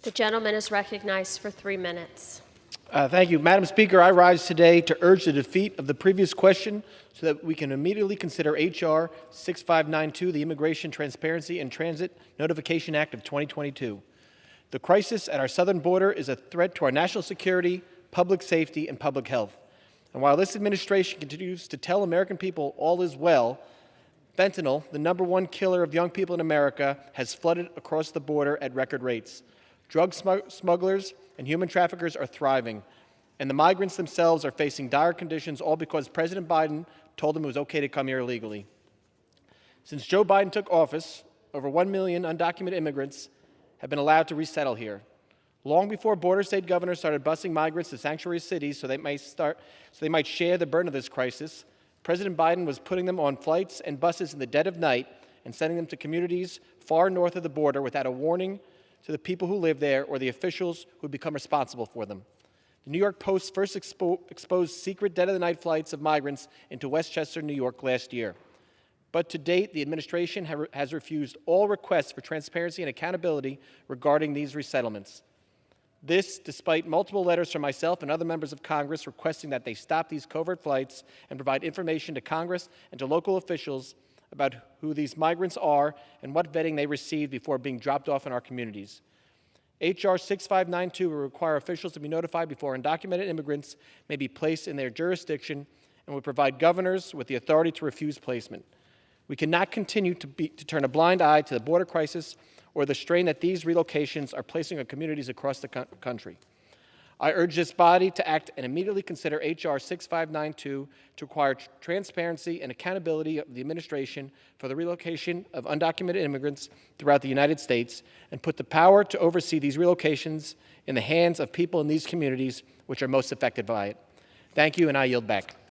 The gentleman is recognized for 3 minutes. Thank you. Madam Speaker, I rise today to urge the defeat of the previous question so that we can immediately consider H.R. 6592, the Immigration Transparency and Transit Notification Act of 2022. The crisis at our southern border is a threat to our national security, public safety, and public health. And while this administration continues to tell American people all is well, fentanyl, the #1 killer of young people in America, has flooded across the border at record rates. Drug smugglers and human traffickers are thriving, and the migrants themselves are facing dire conditions, all because President Biden told them it was okay to come here illegally. Since Joe Biden took office, over 1 million undocumented immigrants have been allowed to resettle here. Long before border state governors started busing migrants to sanctuary cities so they might share the burden of this crisis, President Biden was putting them on flights and buses in the dead of night and sending them to communities far north of the border without a warning to the people who live there or the officials who become responsible for them. The New York Post first exposed secret dead-of-the-night flights of migrants into Westchester, New York last year. But to date, the administration has refused all requests for transparency and accountability regarding these resettlements. This, despite multiple letters from myself and other members of Congress requesting that they stop these covert flights and provide information to Congress and to local officials about who these migrants are and what vetting they received before being dropped off in our communities. H.R. 6592 will require officials to be notified before undocumented immigrants may be placed in their jurisdiction and will provide governors with the authority to refuse placement. We cannot continue to turn a blind eye to the border crisis or the strain that these relocations are placing on communities across the country. I urge this body to act and immediately consider H.R. 6592 to require transparency and accountability of the administration for the relocation of undocumented immigrants throughout the United States and put the power to oversee these relocations in the hands of people in these communities which are most affected by it. Thank you, and I yield back.